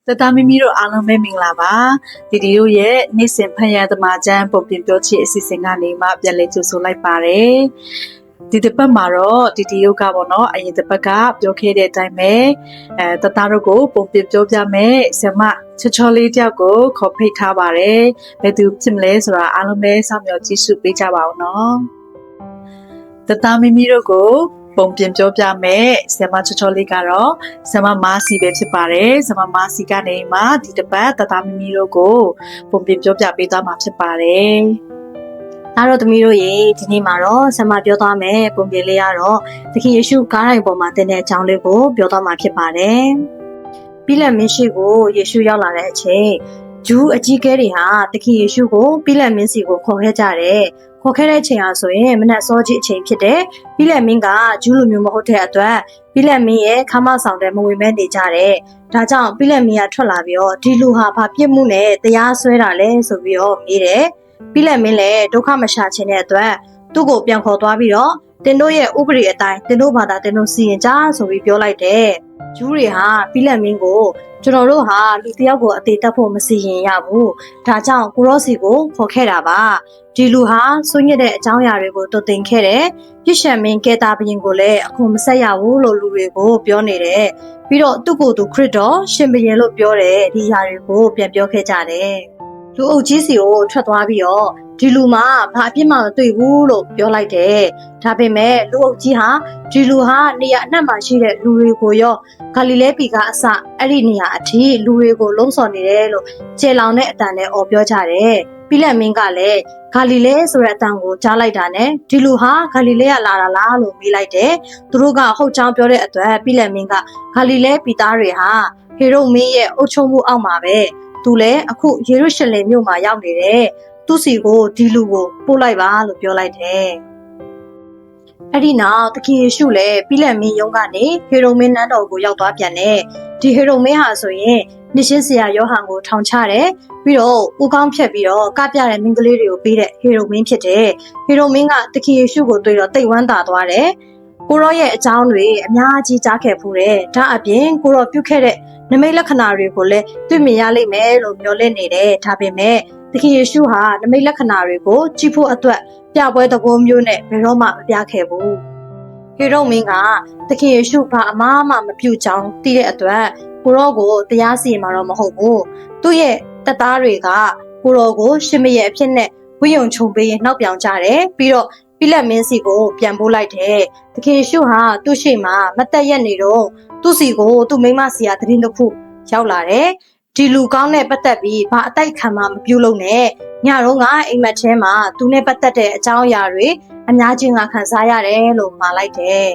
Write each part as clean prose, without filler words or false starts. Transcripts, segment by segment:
တသားမိမိတို့အားလုံးပဲမင်္ဂလာပါဒီတို့ရဲ့နေ့စဉ်ဖန်ရသမားကျမ်းပုံပြင်ပြောချစ်အစီအစဉ်ကနေမှပြန်လည်ကြိုဆိုလိုက်ပါတယ်ဒီတစ်ပတ်မှာတော့ဒီတို့ကပေါ့နော်အရင်တစ်ပတ်ကပြောခဲ့တဲ့အတိုင်းပဲတသားတို့ကိုပုံပြင်ပြောပြမယ်ဆရာမချောချောလေးတယောက်ကိုခေါ်ဖိတ်ထားပါတယ်ဘယ်သူဖြစ်မလဲဆိုတာအားလုံးပဲစောင့်မျှော်ကြည့်ရှုပေးကြပါဦးနော်တသားမိမိတို့ကိုပုံပြင်ပြောပြမယ်ဆရာမချောချောလေးကတော့ဆရာမမားစီပဲဖြစ်ပါတယ်ဆရာမမားစီကနေမှဒီတစ်ပတ်တသားမိမိတို့ကိုပုံပြင်ပြောပြပေးသွားမှာဖြစ်ပါတယ်အားတော့သမီးတို့ရေဒီနေ့မှာတော့ဆရာမပြောသွားမယ်ပုံပြင်လေးကတော့သခင်ယေရှုကားတိုင်းပေါ်မှာတင်တဲ့အကြောင်းလေးကိုပြောသွားမှာဖြစ်ပါတယ်ပြည့်လက်မင်းရှိကိုယေရှုရောက်လာတဲ့အချိန်ဂျူးအကြီးကဲတွေဟာသခင်ယေရှုကိုပြည့်လက်မင်းစီကိုခေါ်ခဲ့ကြတယ်ခေါ်ခဲ့တဲ့အချိန်ဟာဆိုရင်မနက်စောကြီးအချိန်ဖြစ်တယ်ပြည့်လက်မင်းကဂျူးလူမျိုးမဟုတ်တဲ့အတွက်ပြည့်လက်မင်းရဲ့ခမဆောင်တဲ့မဝင်မဲနေကြတယ်ဒါကြောင့်ပြည့်လက်မင်းကထွက်လာပြီးတော့ဒီလူဟာဘာပြစ်မှုနဲ့တရားစွဲတာလဲဆိုပြီးတော့မေးတယ်ပြည့်လက်မင်းလည်းဒုက္ခမရှာခြင်းတဲ့အတွက်သူ့ကိုပြန်ခေါ်သွားပြီးတော့တင်တို့ရဲ့ဥပဒေအတိုင်းတင်တို့ဘာသာတင်တို့စီရင်ကြဆိုပြီးပြောလိုက်တယ်ဂျူးတွေဟာပြည့်လက်မင်းကိုကျွန်တော်တို့ဟာလူတစ်ယောက်ကိုအသေးတက်ဖို့မစီရင်ရဘူးဒါကြောင့်ကိုရော့စီကိုခေါ်ခဲ့တာပါဒီလူဟာဆွညစ်တဲ့အကြောင်းအရာတွေကိုတုတ်တင်ခဲ့တယ်ပြစ်ရှံမင်းကဲတာဘရင်ကိုလည်းအခုမဆက်ရဘူးလို့လူတွေကိုပြောနေတယ်ပြီးတော့သူ့ကိုယ်သူခရစ်တော်ရှင်ဘရင်လို့ပြောတယ်ဒီအရာတွေကိုပြန်ပြောခဲ့ကြတယ်လူအုပ်ကြီးစီကိုထွက်သွားပြီးတော့ဒီလူမှာဘာအပြစ်မှမတွေ့ဘူးလို့ပြောလိုက်တယ်ဒါပေမဲ့လူအုပ်ကြီးဟာဒီလူဟာနေရာအနှံ့မှာရှိတဲ့လူတွေကိုရောဂါလိလဲပြည်ကအစအဲ့ဒီနေရာအထိလူတွေကိုလုံးဆော်နေတယ်လို့ကျေလောင်တဲ့အတန်နဲ့အော်ပြောကြတယ်ပြလက်မင်းကလည်းဂါလိလဲဆိုတဲ့အတန်ကိုကြားလိုက်တာနဲ့ဒီလူဟာဂါလိလဲကလာတာလားလို့မေးလိုက်တယ်သူတို့ကဟုတ်ကြောင်းပြောတဲ့အတွက်ပြလက်မင်းကဂါလိလဲပြည်သားတွေဟာဟေရုမင်းရဲ့အုပ်ချုပ်မှုအောက်မှာပဲသူလည်းအခုယေရုရှလင်မြို့မှာရောက်နေတယ်သူ့စီကိုဒီလူကိုပို့လိုက်ပါလို့ပြောလိုက်တယ်အဲ့ဒီနောက်သခင်ယေရှုလည်းပြလက်မင်းယုံကနေဟေရုမင်းနန်းတော်ကိုရောက်သွားပြန်တယ်ဒီဟေရုမင်းဟာဆိုရင်နှစ်ရှင်းဆရာယောဟန်ကိုထောင်ချတယ်ပြီးတော့ဦးကောင်းဖြတ်ပြီးတော့ကပြတဲ့မင်းကလေးတွေကိုပေးတဲ့ဟေရုမင်းဖြစ်တယ်ဟေရုမင်းကသခင်ယေရှုကိုတွေ့တော့တိတ်ဝမ်းသာသွားတယ်ကိုရောရဲ့အကြောင်းတွေအများကြီးကြားခဲ့ဖူးတယ်ဒါအပြင်ကိုရောပြုတ်ခဲ့တဲ့နမိတ်လက္ခဏာတွေကိုလည်းတွေ့မြင်ရလိမ့်မယ်လို့မျှော်လင့်နေတယ်ဒါပေမဲ့သခင်ယေရှုဟာနမိတ်လက္ခဏာတွေကိုကြည့်ဖို့အတွက်ပြပွဲသဘောမျိုးနဲ့ဘယ်တော့မှမပြခဲ့ဘူးဟေရုမင်းကသခင်ယေရှုဘာအမှားမှမပြုတ်ကြောင်းသိတဲ့အတွက်ကိုရောကိုတရားစီရင်မှာတော့မဟုတ်ဘူးသူ့ရဲ့တပ်သားတွေကကိုရောကိုရှင်မရဲ့အဖြစ်နဲ့ဝိယုံခြုံပေးရင်နှောက်ပြောင်ကြတယ်ပြီးတော့ပြလက်မင်းစီကိုပြန်ပို့လိုက်တယ်သခင်ယေရှုဟာသူ့ရှိမှမတက်ရက်နေတော့သူ့စီကိုသူ့မိန်းမစီကတရင်တစ်ခုရောက်လာတယ်ဒီလူကောင်းနဲ့ပတ်သက်ပြီးဘာအတိုက်ခံမှမပြုလုပ်နဲ့ညတော့ကအိမ်မက်ထဲမှာသူနဲ့ပတ်သက်တဲ့အကြောင်းအရာတွေအများကြီးငါခံစားရတယ်လို့မှာလိုက်တယ်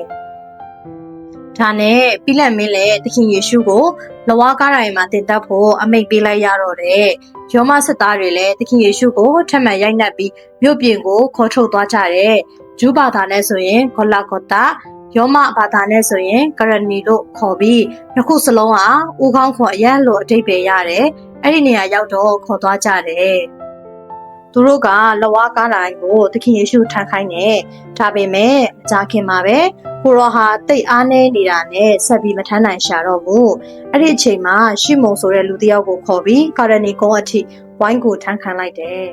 ဒါနဲ့ပြလက်မင်းလည်းသခင်ယေရှုကိုလဝါကားတိုင်းမှာတင်တက်ဖို့အမိန့်ပေးလိုက်ရတော့တယ်ယောမစစ်သားတွေလည်းသခင်ယေရှုကိုထပ်မံရိုက်နှက်ပြီးမြို့ပြင်ကိုခေါ်ထုတ်သွားကြတယ်ဂျူးဘာသာနဲ့ဆိုရင်ဂေါလာဂေါတာယောမဘာသာနဲ့ဆိုရင်ကရနီလို့ခေါ်ပြီးနှစ်ခုစလုံးဟာဦးခေါင်းခေါ်အရန်လို့အဓိပ္ပာယ်ရတယ်အဲ့ဒီနေရာရောက်တော့ခေါ်သွားကြတယ်သူတို့ကလဝါကားတိုင်းကိုသခင်ယေရှုထမ်းခိုင်းတယ်ဒါပေမဲ့မကြခင်မှာပဲကိုရောဟာတိတ်အားနေနေတာနဲ့ဆက်ပြီးမထမ်းနိုင်ရှာတော့ဘူးအဲ့ဒီအချိန်မှာရှီမုန်ဆိုတဲ့လူတစ်ယောက်ကိုခေါ်ပြီးကာရနီကုန်းအထိဝိုင်းကိုထမ်းခံလိုက်တယ်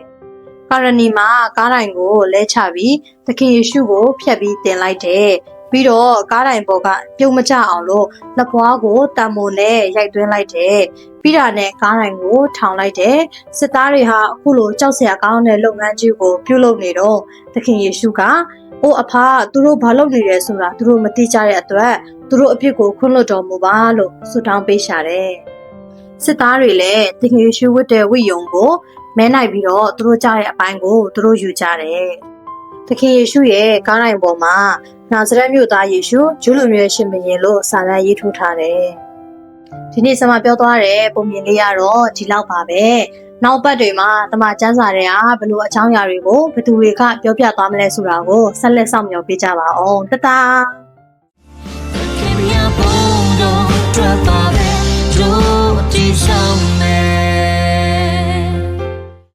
ကာရနီမှာကားတိုင်းကိုလဲချပြီးသခင်ယေရှုကိုဖျက်ပြီးတင်လိုက်တယ်ပြီးတော့ကားတိုင်းပေါ်ကပြုံးမကျအောင်လို့လက်ပွားကိုတံမိုးနဲ့ရိုက်သွင်းလိုက်တယ်ပြီးတာနဲ့ကားတိုင်းကိုထောင်လိုက်တယ်စစ်သားတွေဟာအခုလိုကြောက်စရာကောင်းတဲ့လုပ်ငန်းကြီးကိုပြုလုပ်နေတော့သခင်ယေရှုကအိုးအဖသူတို့ဘာလုပ်နေလဲဆိုတာသူတို့မသိကြတဲ့အတွက်သူတို့အပြစ်ကိုခွင့်လွှတ်တော်မူပါလို့ဆုတောင်းပေးရှာတယ်စစ်သားတွေလည်းသခင်ယေရှုဝတ်တဲ့ဝိယုံကိုမဲနိုင်ပြီးတော့သူတို့ကြားတဲ့အပိုင်းကိုသူတို့ယူကြတယ်သခင်ယေရှုရဲ့ကားတိုင်းပေါ်မှာနာဇရက်မြို့သားယေရှုဂျူးလူမျိုးရှင်ဘုရင်လို့စာတမ်းရေးထိုးထားတယ်ဒီနေ့ကျွန်မပြောသွားတဲ့ပုံမြင်လေးကတော့ဒီလောက်ပါပဲနောက်ပတ်တွေမှာတမန်ကျမ်းစာတွေကဘယ်လိုအကြောင်းအရာတွေကိုဘယ်သူတွေကပြောပြသွားမလဲဆိုတာကိုဆက်လက်စောင့်မျှော်ပေးကြပါအောင်တတား